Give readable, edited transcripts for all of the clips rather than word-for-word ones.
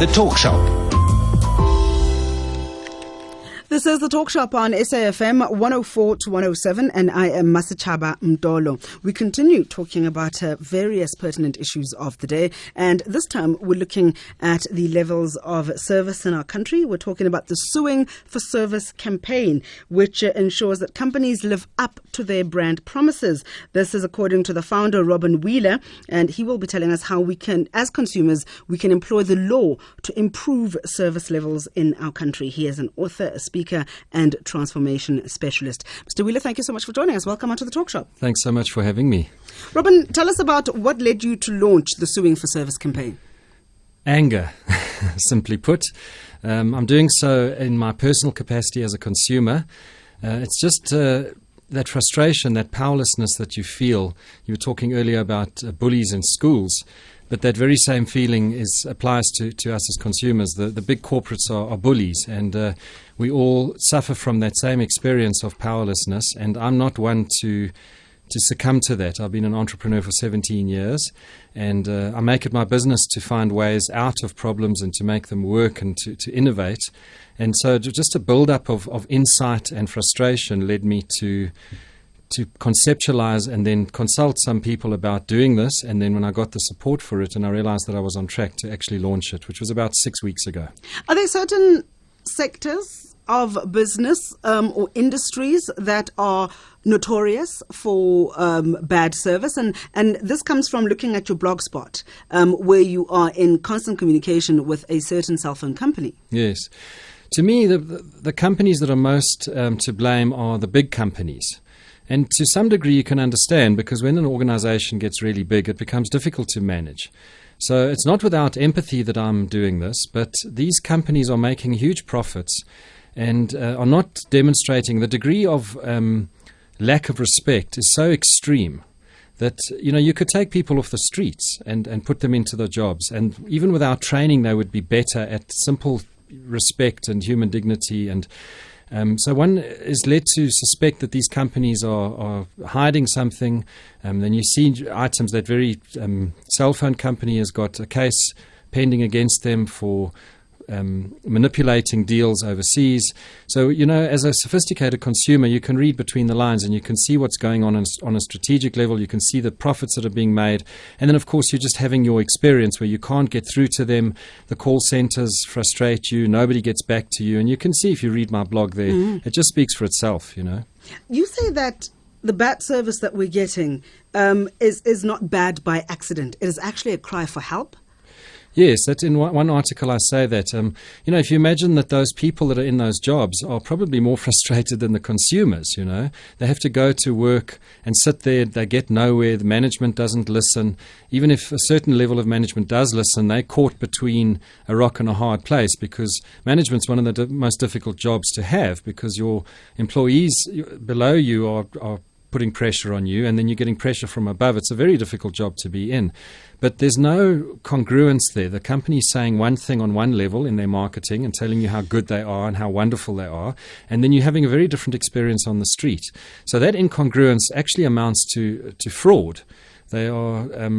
The Talk Shop. This is the Talk Shop on SAFM 104 to 107, and I am Masachaba Mdolo. We continue talking about various pertinent issues of the day, and this time we're looking at the levels of service in our country. We're talking about the Suing for Service campaign, which ensures that companies live up to their brand promises. This is according to the founder, Robin Wheeler, and he will be telling us how we can, as consumers, we can employ the law to improve service levels in our country. He is an author, a speaker, and transformation specialist. Mr. Wheeler, thank you so much for joining us. Welcome onto the Talk Shop. Thanks so much for having me. Robin, tell us about what led you to launch the Suing for Service campaign. Anger, simply put. I'm doing so in my personal capacity as a consumer. It's just that frustration, that powerlessness that you feel. You were talking earlier about bullies in schools. But that very same feeling applies to us as consumers. The big corporates are bullies, and we all suffer from that same experience of powerlessness. And I'm not one to succumb to that. I've been an entrepreneur for 17 years, and I make it my business to find ways out of problems and to make them work and to innovate. And so just a build-up of insight and frustration led me to conceptualize and then consult some people about doing this. And then when I got the support for it and I realized that I was on track to actually launch it, which was about 6 weeks ago. Are there certain sectors of business or industries that are notorious for bad service? And this comes from looking at your blog spot, where you are in constant communication with a certain cell phone company. Yes. To me, the companies that are most to blame are the big companies. And to some degree you can understand, because when an organization gets really big, it becomes difficult to manage. So it's not without empathy that I'm doing this, but these companies are making huge profits and are not demonstrating the degree of lack of respect is so extreme that, you could take people off the streets and put them into their jobs. And even without training, they would be better at simple respect and human dignity. And so one is led to suspect that these companies are hiding something. Then you see items that very cell phone company has got a case pending against them for manipulating deals overseas. So, as a sophisticated consumer, you can read between the lines and you can see what's going on a strategic level. You can see the profits that are being made. And then, of course, you're just having your experience where you can't get through to them. The call centers frustrate you. Nobody gets back to you. And you can see if you read my blog there, it just speaks for itself, You say that the bad service that we're getting is not bad by accident. It is actually a cry for help. Yes, that's in one article I say that, if you imagine that those people that are in those jobs are probably more frustrated than the consumers, They have to go to work and sit there, they get nowhere, the management doesn't listen. Even if a certain level of management does listen, they're caught between a rock and a hard place, because management's one of the most difficult jobs to have, because your employees below you are putting pressure on you, and then you're getting pressure from above. It's a very difficult job to be in. But there's no congruence there. The company's saying one thing on one level in their marketing and telling you how good they are and how wonderful they are, and then you're having a very different experience on the street. So that incongruence actually amounts to fraud. They are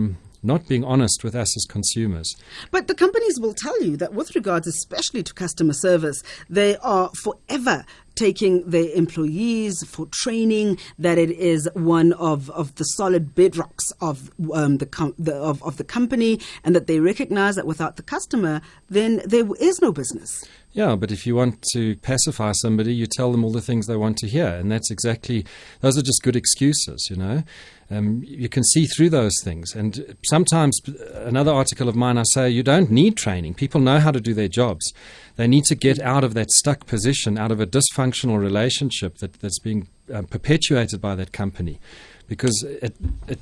not being honest with us as consumers. But the companies will tell you that with regards especially to customer service, they are forever taking their employees for training, that it is one of the solid bedrocks of the company, and that they recognize that without the customer, then there is no business. Yeah, but if you want to pacify somebody, you tell them all the things they want to hear. And those are just good excuses, You can see through those things. And sometimes, another article of mine, I say, you don't need training. People know how to do their jobs. They need to get out of that stuck position, out of a dysfunctional relationship that's being perpetuated by that company. Because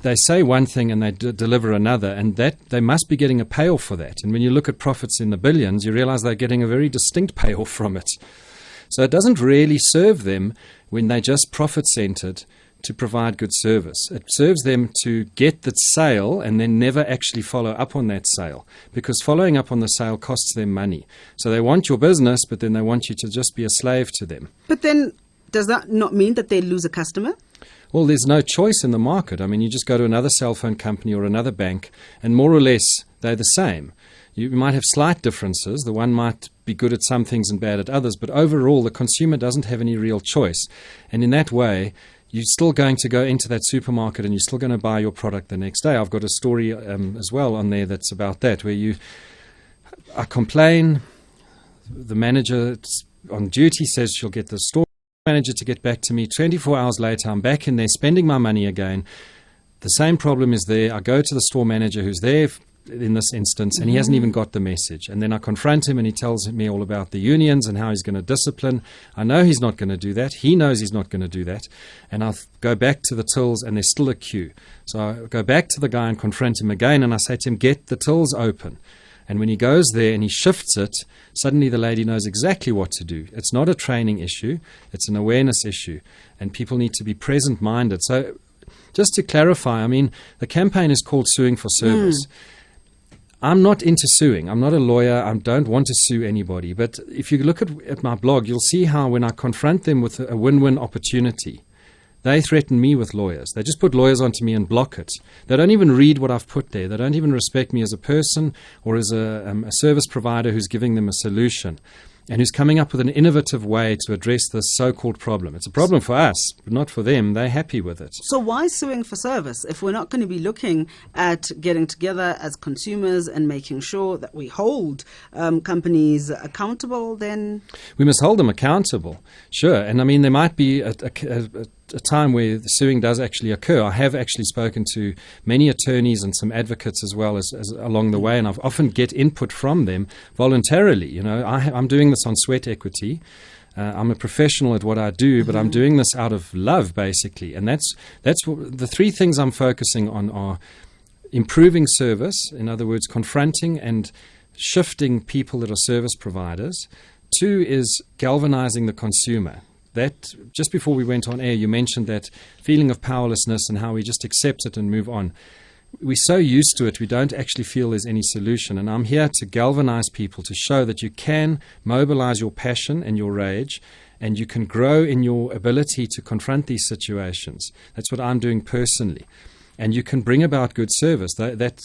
they say one thing and they deliver another, and that they must be getting a payoff for that. And when you look at profits in the billions, you realize they're getting a very distinct payoff from it. So it doesn't really serve them when they're just profit-centered to provide good service. It serves them to get the sale and then never actually follow up on that sale, because following up on the sale costs them money. So they want your business, but then they want you to just be a slave to them. But then does that not mean that they lose a customer? Well, there's no choice in the market. I mean, you just go to another cell phone company or another bank, and more or less they're the same. You might have slight differences. The one might be good at some things and bad at others, but overall the consumer doesn't have any real choice. And in that way, you're still going to go into that supermarket and you're still going to buy your product the next day. I've got a story as well on there that's about that, where I complain, the manager on duty says she'll get the store manager to get back to me. 24 hours later, I'm back in there spending my money again. The same problem is there. I go to the store manager who's there in this instance, and he hasn't even got the message. And then I confront him and he tells me all about the unions and how he's going to discipline. I know he's not going to do that. He knows he's not going to do that. And I go back to the tills and there's still a queue. So I go back to the guy and confront him again, and I say to him, get the tills open. And when he goes there and he shifts it, suddenly the lady knows exactly what to do. It's not a training issue, it's an awareness issue. And people need to be present-minded. So just to clarify, I mean, the campaign is called Suing for Service. I'm not into suing. I'm not a lawyer. I don't want to sue anybody. But if you look at my blog, you'll see how when I confront them with a win-win opportunity, they threaten me with lawyers. They just put lawyers onto me and block it. They don't even read what I've put there. They don't even respect me as a person or as a service provider who's giving them a solution and who's coming up with an innovative way to address this so-called problem. It's a problem for us, but not for them. They're happy with it. So why suing for service if we're not going to be looking at getting together as consumers and making sure that we hold companies accountable then? We must hold them accountable, sure. And I mean, there might be a time where the suing does actually occur. I have actually spoken to many attorneys and some advocates as well as along the way, and I've often get input from them voluntarily. You know, I'm doing this on sweat equity. I'm a professional at what I do, but I'm doing this out of love, basically. And that's the three things I'm focusing on are improving service, in other words, confronting and shifting people that are service providers. 2 is galvanizing the consumer. That just before we went on air, you mentioned that feeling of powerlessness and how we just accept it and move on. We're so used to it, we don't actually feel there's any solution. And I'm here to galvanize people, to show that you can mobilize your passion and your rage, and you can grow in your ability to confront these situations. That's what I'm doing personally. And you can bring about good service. That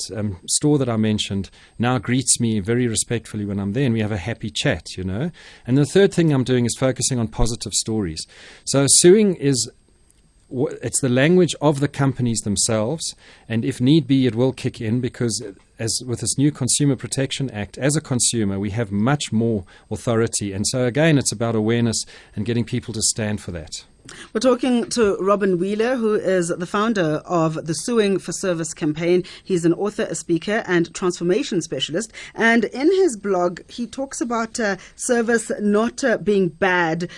store that I mentioned now greets me very respectfully when I'm there, and we have a happy chat, you know. And the third thing I'm doing is focusing on positive stories. So suing it's the language of the companies themselves, and if need be, it will kick in because as with this new Consumer Protection Act, as a consumer, we have much more authority. And so again, it's about awareness and getting people to stand for that. We're talking to Robin Wheeler, who is the founder of the Suing for Service campaign. He's an author, a speaker, and transformation specialist. And in his blog, he talks about service not being bad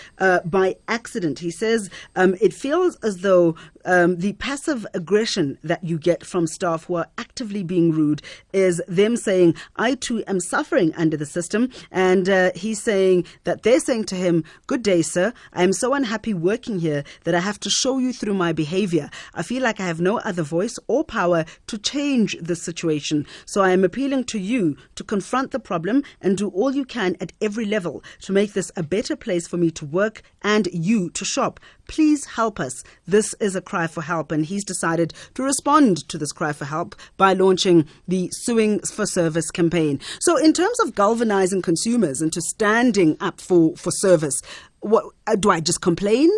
by accident. He says it feels as though the passive aggression that you get from staff who are actively being rude is them saying, I too am suffering under the system. And he's saying that they're saying to him, good day, sir. I am so unhappy working here that I have to show you through my behavior. I feel like I have no other voice or power to change the situation. So I am appealing to you to confront the problem and do all you can at every level to make this a better place for me to work and you to shop. Please help us. This is a cry for help. And he's decided to respond to this cry for help by launching the Suing for Service campaign. So in terms of galvanizing consumers into standing up for service, what do I just complain?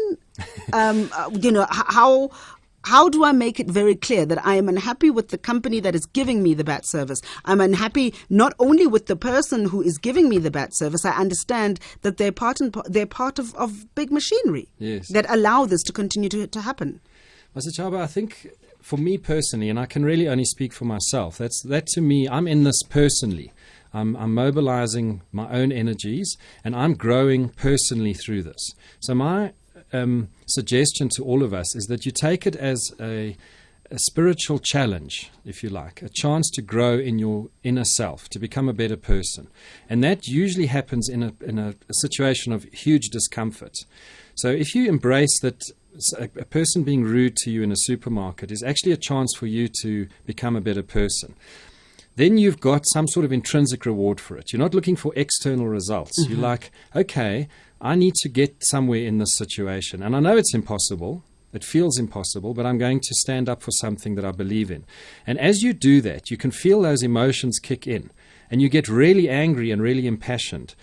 How do I make it very clear that I am unhappy with the company that is giving me the bad service? I'm unhappy not only with the person who is giving me the bad service. I understand that they're part of big machinery that allow this to continue to happen. Mr. Chaba, I think for me personally, and I can really only speak for myself, that to me, I'm in this personally. I'm mobilizing my own energies and I'm growing personally through this. So my suggestion to all of us is that you take it as a spiritual challenge, if you like, a chance to grow in your inner self, to become a better person. And that usually happens in a situation of huge discomfort. So if you embrace that a person being rude to you in a supermarket is actually a chance for you to become a better person, then you've got some sort of intrinsic reward for it. You're not looking for external results. You're like, okay, I need to get somewhere in this situation. And I know it's impossible, It feels impossible, but I'm going to stand up for something that I believe in. And as you do that, you can feel those emotions kick in, and you get really angry and really impassioned.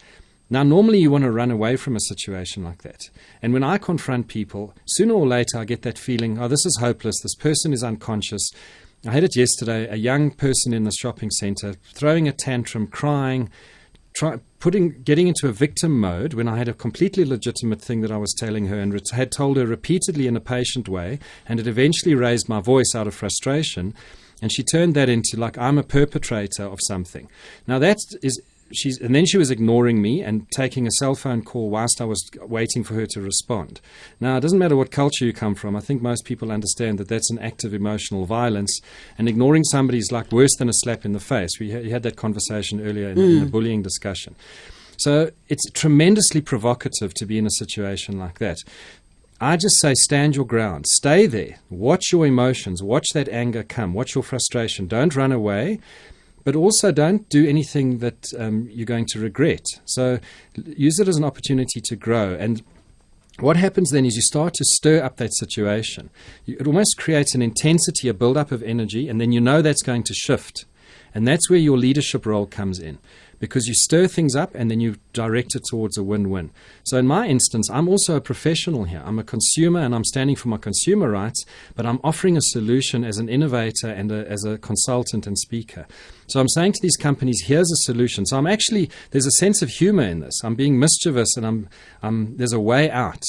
Now, normally you want to run away from a situation like that. And when I confront people, sooner or later I get that feeling, oh, this is hopeless, this person is unconscious. I had it yesterday, a young person in the shopping center throwing a tantrum, crying, getting into a victim mode when I had a completely legitimate thing that I was telling her and had told her repeatedly in a patient way, and it eventually raised my voice out of frustration, and she turned that into like I'm a perpetrator of something. Now that is... And then she was ignoring me and taking a cell phone call whilst I was waiting for her to respond. Now, it doesn't matter what culture you come from. I think most people understand that that's an act of emotional violence, and ignoring somebody is like worse than a slap in the face. We had that conversation earlier in the bullying discussion. So it's tremendously provocative to be in a situation like that. I just say stand your ground. Stay there. Watch your emotions. Watch that anger come. Watch your frustration. Don't run away. But also don't do anything that you're going to regret. So use it as an opportunity to grow. And what happens then is you start to stir up that situation. It almost creates an intensity, a build-up of energy, and then you know that's going to shift. And that's where your leadership role comes in, because you stir things up and then you direct it towards a win-win. So in my instance, I'm also a professional here. I'm a consumer and I'm standing for my consumer rights, but I'm offering a solution as an innovator and as a consultant and speaker. So I'm saying to these companies, here's a solution. So there's a sense of humor in this. I'm being mischievous and there's a way out.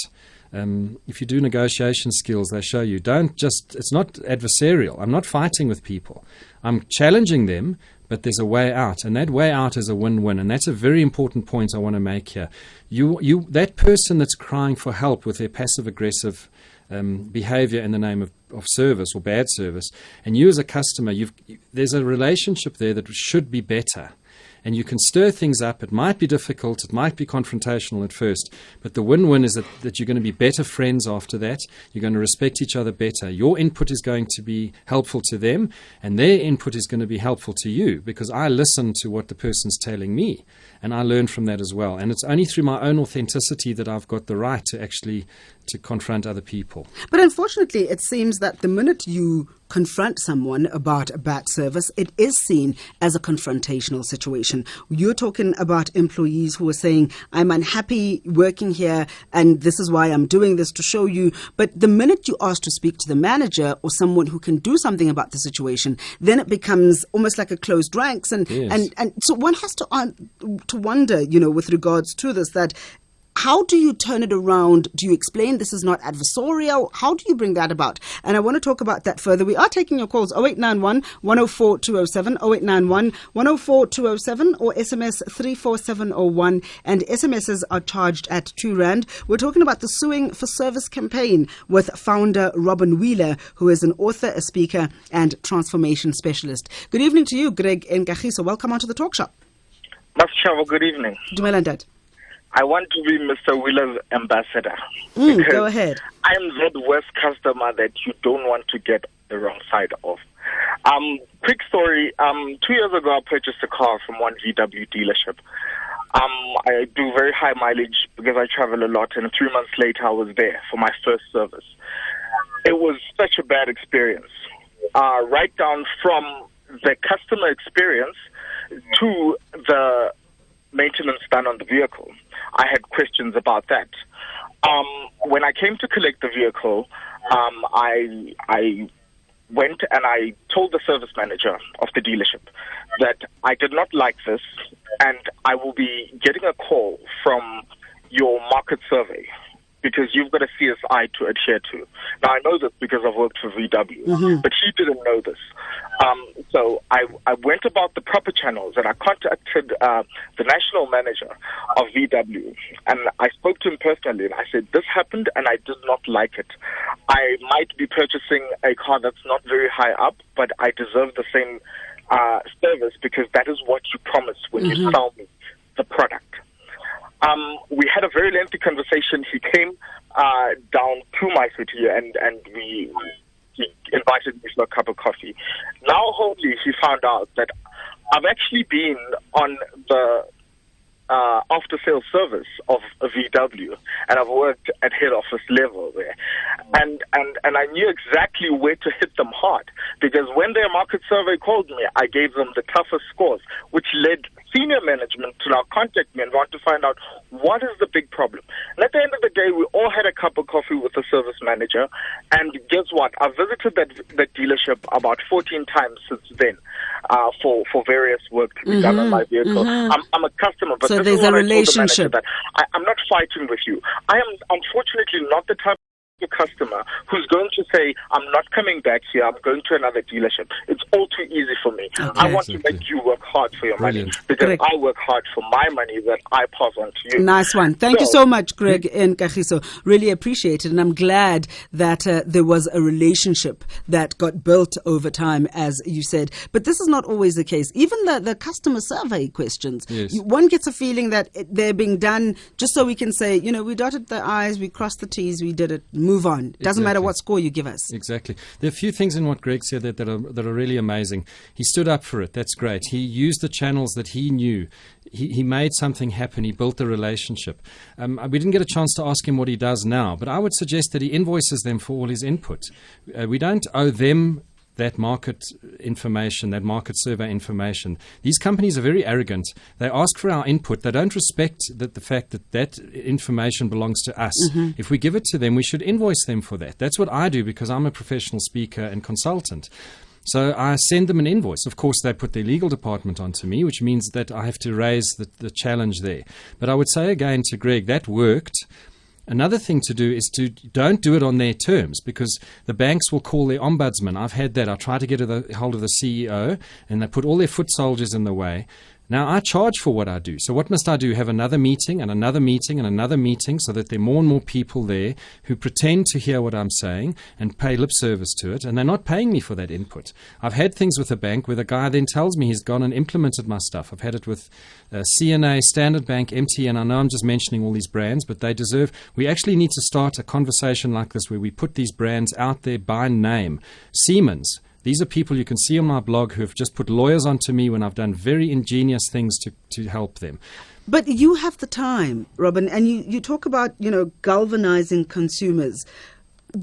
If you do negotiation skills, they show you. It's not adversarial. I'm not fighting with people. I'm challenging them, but there's a way out, and that way out is a win-win, and that's a very important point I want to make here. That person that's crying for help with their passive-aggressive behavior in the name of service or bad service, and you as a customer, there's a relationship there that should be better. And you can stir things up. It might be difficult. It might be confrontational at first. But the win-win is that you're going to be better friends after that. You're going to respect each other better. Your input is going to be helpful to them, and their input is going to be helpful to you, because I listen to what the person's telling me, and I learn from that as well. And it's only through my own authenticity that I've got the right to confront other people. But unfortunately, it seems that the minute you confront someone about a bad service, it is seen as a confrontational situation. You're talking about employees who are saying, I'm unhappy working here and this is why I'm doing this to show you. But the minute you ask to speak to the manager or someone who can do something about the situation, then it becomes almost like a closed ranks. And so one has to wonder, with regards to this, that how do you turn it around? Do you explain this is not adversarial? How do you bring that about? And I want to talk about that further. We are taking your calls 0891 104 207, 0891 104 207, or SMS 34701. And SMSs are charged at R2. We're talking about the Suing for Service campaign with founder Robin Wheeler, who is an author, a speaker, and transformation specialist. Good evening to you, Greg Nkagiso. Welcome onto the talk show. Masachaba, good evening. Dumela Ntate. I want to be Mr. Wheeler's ambassador. Go ahead. I'm that worst customer that you don't want to get the wrong side of. Quick story. 2 years ago, I purchased a car from one VW dealership. I do very high mileage because I travel a lot, and 3 months later, I was there for my first service. It was such a bad experience. Right down from the customer experience to the maintenance done on the vehicle. I had questions about that. When I came to collect the vehicle, I went and I told the service manager of the dealership that I did not like this, and I will be getting a call from your market survey because you've got a CSI to adhere to. Now, I know this because I've worked for VW, but he didn't know this. So I went about the proper channels, and I contacted the national manager of VW, and I spoke to him personally, and I said, this happened, and I did not like it. I might be purchasing a car that's not very high up, but I deserve the same service because that is what you promised when you sell me the product. We had a very lengthy conversation. He came down to my city, and he invited me for a cup of coffee. Now, hopefully, he found out that I've actually been on the after sales service of a VW, and I've worked at head office level there, and I knew exactly where to hit them hard, because when their market survey called me, I gave them the toughest scores, which led senior management to now contact me and want to find out what is the big problem. And at the end of the day, we all had a cup of coffee with the service manager, and guess what? I visited that dealership about 14 times since then for various work to be done on my vehicle. I'm a customer, but so this there's is what a I told the relationship. manager, that I'm not fighting with you. I am unfortunately not the type of customer who's going to say, I'm not coming back here, I'm going to another dealership. It's all too easy for me. Okay. I want to make you work hard for your money, because Correct. I work hard for my money that I pass on to you. Nice one. Thank you so much, Greg and Kagiso. Really appreciate it. And I'm glad that there was a relationship that got built over time, as you said. But this is not always the case. Even the customer survey questions, one gets a feeling that they're being done just so we can say, we dotted the I's, we crossed the T's, we did it, move on. Doesn't matter what score you give us. Exactly. There are a few things in what Greg said that are really amazing. He stood up for it. That's great. He used the channels that he knew. He made something happen. He built a relationship. We didn't get a chance to ask him what he does now, but I would suggest that he invoices them for all his input. We don't owe them that market information, that market survey information. These companies are very arrogant. They ask for our input. They don't respect the fact that information belongs to us. If we give it to them, we should invoice them for that. That's what I do, because I'm a professional speaker and consultant. So I send them an invoice. Of course, they put their legal department onto me, which means that I have to raise the challenge there. But I would say again to Greg, that worked. Another thing to do is to don't do it on their terms, because the banks will call their ombudsman. I've had that. I try to get a hold of the CEO, and they put all their foot soldiers in the way. Now, I charge for what I do. So what must I do? Have another meeting and another meeting and another meeting, so that there are more and more people there who pretend to hear what I'm saying and pay lip service to it, and they're not paying me for that input. I've had things with a bank where the guy then tells me he's gone and implemented my stuff. I've had it with CNA, Standard Bank, MTN. I know I'm just mentioning all these brands, but they deserve. We actually need to start a conversation like this where we put these brands out there by name. Siemens. These are people you can see on my blog who have just put lawyers onto me when I've done very ingenious things to help them. But you have the time, Robin, and you talk about, galvanizing consumers.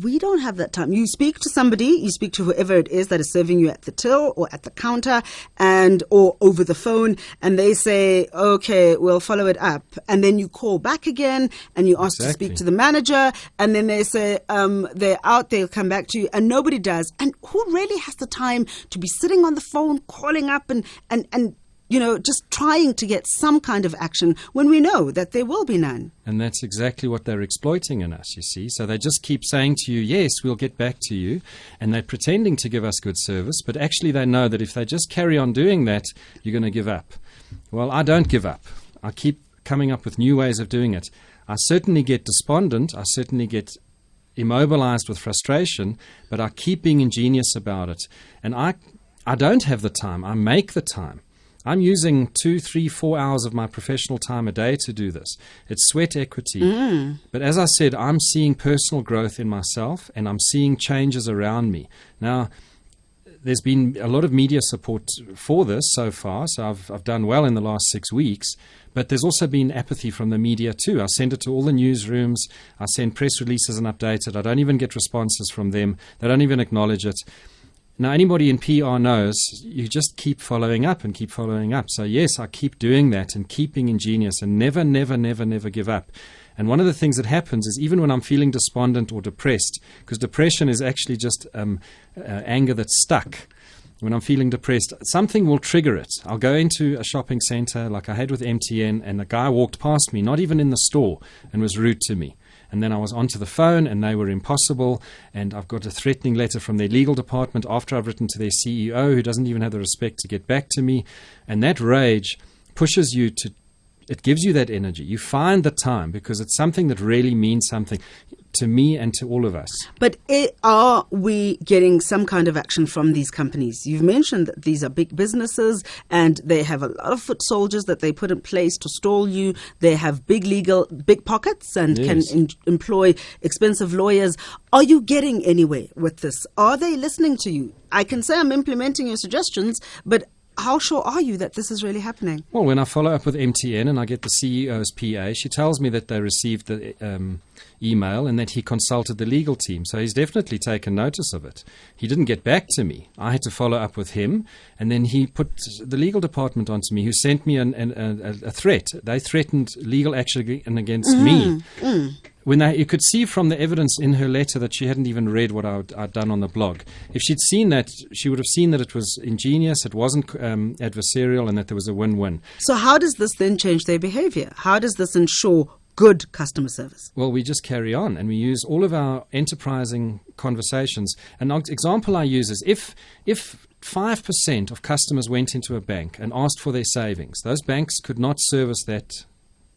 We don't have that time. You speak to somebody, you speak to whoever it is that is serving you at the till or at the counter or over the phone, and they say, okay, we'll follow it up. And then you call back again and you ask to speak to the manager, and then they say, they're out, they'll come back to you, and nobody does. And who really has the time to be sitting on the phone, calling up and just trying to get some kind of action when we know that there will be none? And that's exactly what they're exploiting in us, you see. So they just keep saying to you, yes, we'll get back to you. And they're pretending to give us good service, but actually they know that if they just carry on doing that, you're going to give up. Well, I don't give up. I keep coming up with new ways of doing it. I certainly get despondent. I certainly get immobilized with frustration, but I keep being ingenious about it. And I don't have the time. I make the time. I'm using 2, 3, 4 hours of my professional time a day to do this. It's sweat equity. But as I said, I'm seeing personal growth in myself, and I'm seeing changes around me. Now, there's been a lot of media support for this so far, so I've done well in the last 6 weeks. But there's also been apathy from the media too. I send it to all the newsrooms. I send press releases and update it. I don't even get responses from them. They don't even acknowledge it. Now, anybody in PR knows you just keep following up and keep following up. So, yes, I keep doing that and keep being ingenious and never, never, never, never give up. And one of the things that happens is even when I'm feeling despondent or depressed, because depression is actually just anger that's stuck. When I'm feeling depressed, something will trigger it. I'll go into a shopping center like I had with MTN, and a guy walked past me, not even in the store, and was rude to me. And then I was onto the phone, and they were impossible. And I've got a threatening letter from their legal department after I've written to their CEO, who doesn't even have the respect to get back to me. And that rage pushes you to, it gives you that energy. You find the time because it's something that really means something to me and to all of us. But are we getting some kind of action from these companies? You've mentioned that these are big businesses and they have a lot of foot soldiers that they put in place to stall you. They have big pockets and can employ expensive lawyers. Are you getting anywhere with this? Are they listening to you? I can say I'm implementing your suggestions, but how sure are you that this is really happening? Well, when I follow up with MTN and I get the CEO's PA, she tells me that they received the email and that he consulted the legal team. So he's definitely taken notice of it. He didn't get back to me. I had to follow up with him, and then he put the legal department onto me, who sent me a threat. They threatened legal action against me. When you could see from the evidence in her letter that she hadn't even read what I'd done on the blog. If she'd seen that, she would have seen that it was ingenious, it wasn't adversarial, and that there was a win-win. So how does this then change their behavior? How does this ensure good customer service? Well, we just carry on, and we use all of our enterprising conversations. An example I use is if 5% of customers went into a bank and asked for their savings, those banks could not service that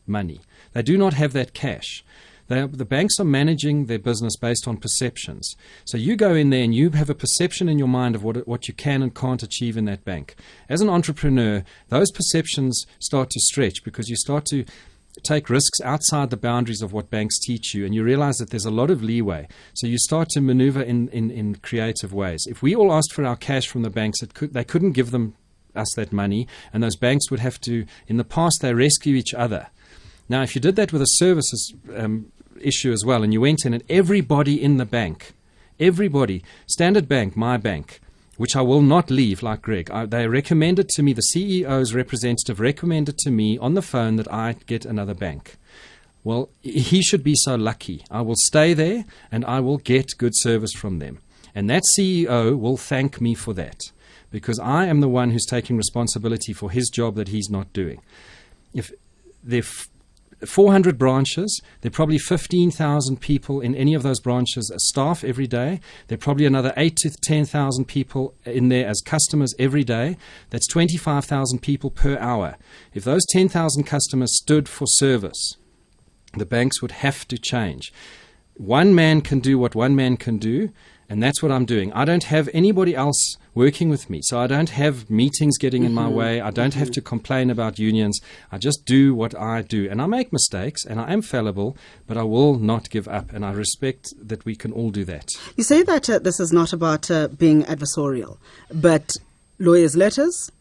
money. They do not have that cash. The banks are managing their business based on perceptions. So you go in there and you have a perception in your mind of what you can and can't achieve in that bank. As an entrepreneur, those perceptions start to stretch because you start to take risks outside the boundaries of what banks teach you, and you realize that there's a lot of leeway. So you start to maneuver in creative ways. If we all asked for our cash from the banks, they couldn't give us that money, and those banks would have to, in the past, they rescue each other. Now, if you did that with a services issue as well, and you went in and everybody in the bank, everybody, Standard Bank, my bank, which I will not leave like Greg, they recommended to me, the CEO's representative recommended to me on the phone that I get another bank. Well, he should be so lucky. I will stay there and I will get good service from them. And that CEO will thank me for that, because I am the one who's taking responsibility for his job that he's not doing. If they're 400 branches, there are probably 15,000 people in any of those branches as staff every day. There are probably another 8,000 to 10,000 people in there as customers every day. That's 25,000 people per hour. If those 10,000 customers stood for service, the banks would have to change. One man can do what one man can do, and that's what I'm doing. I don't have anybody else working with me, so I don't have meetings getting in my way. I don't have to complain about unions. I just do what I do, and I make mistakes, and I am fallible, but I will not give up, and I respect that we can all do that. You say that this is not about being adversarial, but lawyers' letters?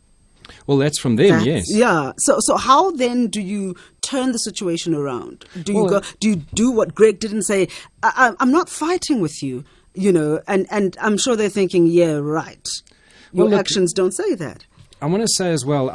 Well, that's from them, yes. Yeah. So how then do you turn the situation around? Do you do what Greg did and say, I'm not fighting with you? You know, and I'm sure they're thinking, yeah, right. Your actions don't say that. I want to say as well,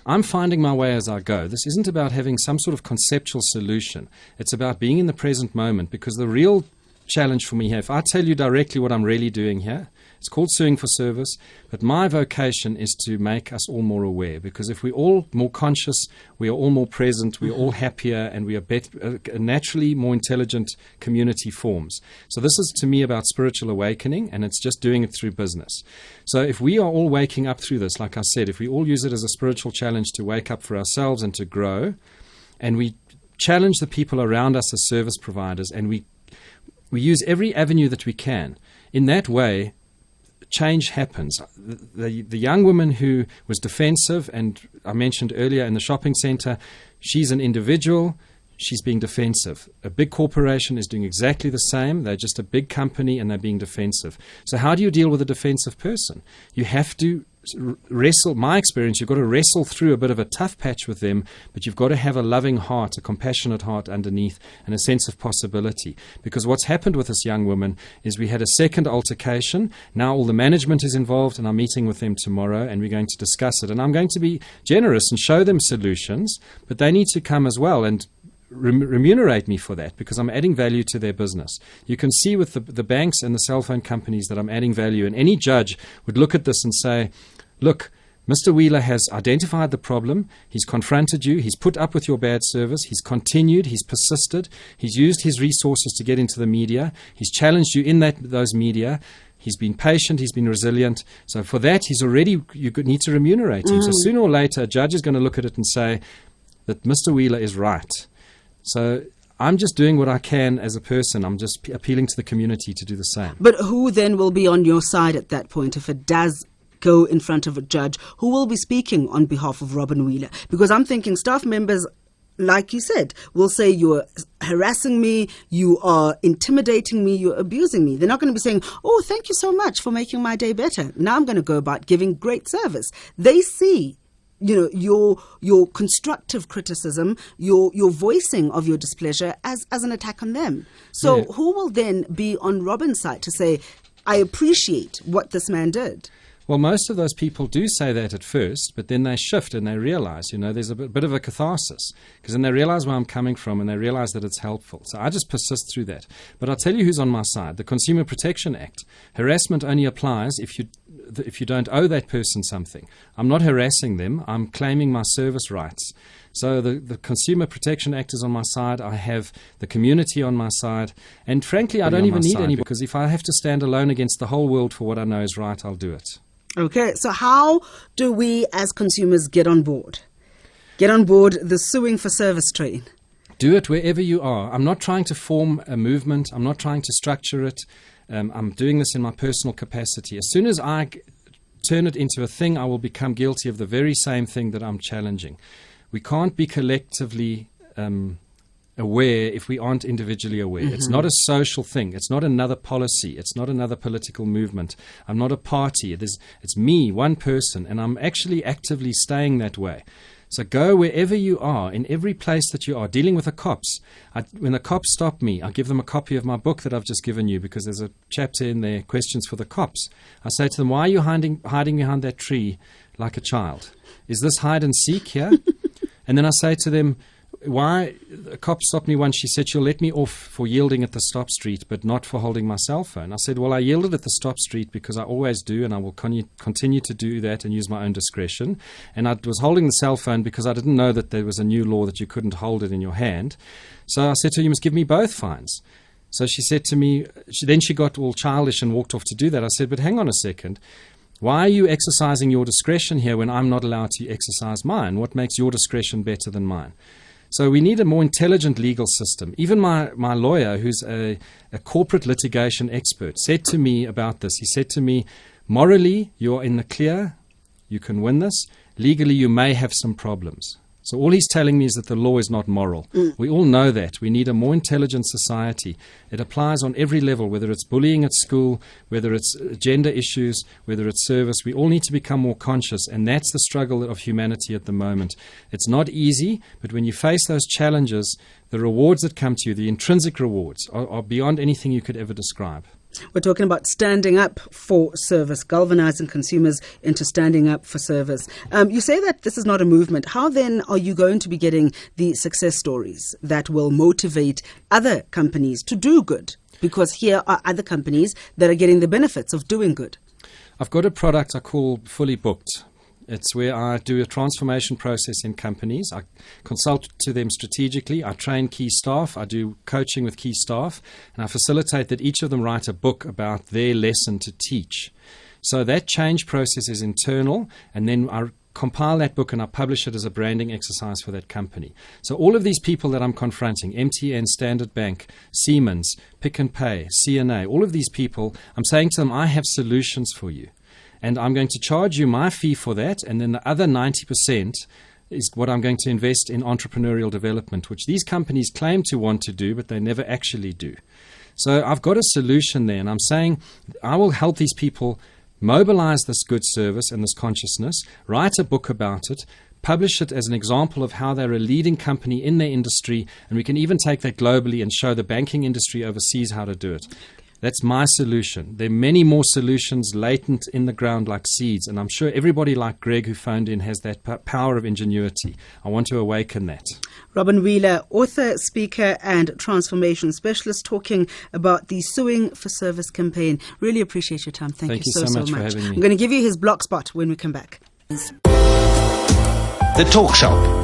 I'm finding my way as I go. This isn't about having some sort of conceptual solution. It's about being in the present moment, because the real challenge for me here, if I tell you directly what I'm really doing here, it's called Suing for Service, but my vocation is to make us all more aware, because if we're all more conscious, we are all more present, we are all happier, and we are naturally more intelligent community forms. So this is, to me, about spiritual awakening, and it's just doing it through business. So if we are all waking up through this, like I said, if we all use it as a spiritual challenge to wake up for ourselves and to grow, and we challenge the people around us as service providers, and we use every avenue that we can, in that way, change happens. The young woman who was defensive, and I mentioned earlier in the shopping center, she's an individual, she's being defensive. A big corporation is doing exactly the same. They're just a big company and they're being defensive. So how do you deal with a defensive person? You have to wrestle, my experience, you've got to wrestle through a bit of a tough patch with them, but you've got to have a loving heart, a compassionate heart underneath, and a sense of possibility. Because what's happened with this young woman is we had a second altercation. Now all the management is involved, and I'm meeting with them tomorrow, and we're going to discuss it. And I'm going to be generous and show them solutions, but they need to come as well and remunerate me for that, because I'm adding value to their business. You can see with the banks and the cell phone companies that I'm adding value, and any judge would look at this and say, look, Mr. Wheeler has identified the problem, he's confronted you, he's put up with your bad service, he's continued, he's persisted, he's used his resources to get into the media, he's challenged you in those media, he's been patient, he's been resilient. So for that, you need to remunerate him. So sooner or later, a judge is going to look at it and say that Mr. Wheeler is right. So I'm just doing what I can as a person. I'm just appealing to the community to do the same. But who then will be on your side at that point if it does go in front of a judge? Who will be speaking on behalf of Robin Wheeler? Because I'm thinking staff members like you said, will say you're harassing me, you are intimidating me, you're abusing me. They're not going to be saying, oh, thank you so much for making my day better. Now I'm going to go about giving great service. They see, your constructive criticism, your voicing of your displeasure as an attack on them. So who will then be on Robin's side to say, I appreciate what this man did? Well, most of those people do say that at first, but then they shift and they realize, there's a bit of a catharsis, because then they realize where I'm coming from and they realize that it's helpful. So I just persist through that. But I'll tell you who's on my side. The Consumer Protection Act. Harassment only applies if you don't owe that person something. I'm not harassing them. I'm claiming my service rights. So the Consumer Protection Act is on my side. I have the community on my side. And frankly, I don't even need any, because if I have to stand alone against the whole world for what I know is right, I'll do it. Okay, so how do we as consumers get on board? Get on board the Suing for Service train? Do it wherever you are. I'm not trying to form a movement. I'm not trying to structure it. I'm doing this in my personal capacity. As soon as I turn it into a thing, I will become guilty of the very same thing that I'm challenging. We can't be collectively aware if we aren't individually aware. Mm-hmm. It's not a social thing. It's not another policy. It's not another political movement. I'm not a party. It's me, one person, and I'm actually actively staying that way. So go wherever you are, in every place that you are, dealing with the cops. When the cops stop me, I give them a copy of my book that I've just given you, because there's a chapter in there, Questions for the Cops. I say to them, why are you hiding behind that tree like a child? Is this hide and seek here? And then I say to them, why? A cop stopped me once. She said she'll let me off for yielding at the stop street, but not for holding my cell phone. I said, well, I yielded at the stop street because I always do, and I will continue to do that and use my own discretion. And I was holding the cell phone because I didn't know that there was a new law that you couldn't hold it in your hand. So I said to her, you must give me both fines. So she said to me, then she got all childish and walked off to do that. I said, but hang on a second. Why are you exercising your discretion here when I'm not allowed to exercise mine? What makes your discretion better than mine? So we need a more intelligent legal system. Even my lawyer, who's a corporate litigation expert, said to me about this. He said to me, morally, you're in the clear. You can win this. Legally, you may have some problems. So all he's telling me is that the law is not moral. We all know that. We need a more intelligent society. It applies on every level, whether it's bullying at school, whether it's gender issues, whether it's service. We all need to become more conscious, and that's the struggle of humanity at the moment. It's not easy, but when you face those challenges, the rewards that come to you, the intrinsic rewards, are beyond anything you could ever describe. We're talking about standing up for service, galvanizing consumers into standing up for service. You say that this is not a movement. How then are you going to be getting the success stories that will motivate other companies to do good? Because here are other companies that are getting the benefits of doing good. I've got a product I call Fully Booked. It's where I do a transformation process in companies. I consult to them strategically. I train key staff. I do coaching with key staff. And I facilitate that each of them write a book about their lesson to teach. So that change process is internal. And then I compile that book and I publish it as a branding exercise for that company. So all of these people that I'm confronting, MTN, Standard Bank, Siemens, Pick n Pay, CNA, all of these people, I'm saying to them, I have solutions for you. And I'm going to charge you my fee for that, and then the other 90% is what I'm going to invest in entrepreneurial development, which these companies claim to want to do, but they never actually do. So I've got a solution there, and I'm saying I will help these people mobilize this good service and this consciousness, write a book about it, publish it as an example of how they're a leading company in their industry, and we can even take that globally and show the banking industry overseas how to do it. That's my solution. There are many more solutions latent in the ground like seeds, and I'm sure everybody like Greg who phoned in has that power of ingenuity. I want to awaken that. Robin Wheeler, author, speaker and transformation specialist, talking about the Suing for Service campaign. Really appreciate your time. Thank you so much for having me. I'm going to give you his blog spot when we come back. The Talk Shop.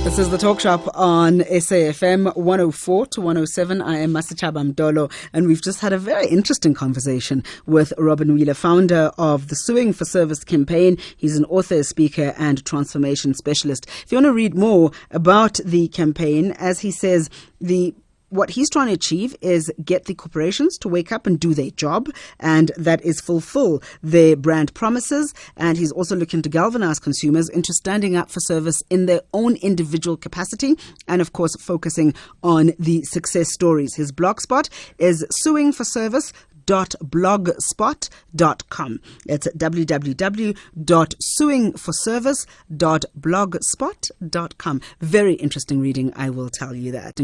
This is the Talk Shop on SAFM 104 to 107. I am Masachaba Mdolo, and we've just had a very interesting conversation with Robin Wheeler, founder of the Suing for Service campaign. He's an author, speaker, and transformation specialist. If you want to read more about the campaign, as he says, the what he's trying to achieve is get the corporations to wake up and do their job, and that is fulfill their brand promises. And he's also looking to galvanize consumers into standing up for service in their own individual capacity, and of course focusing on the success stories. His blog spot is suingforservice.blogspot.com. It's www.suingforservice.blogspot.com. Very interesting reading, I will tell you that.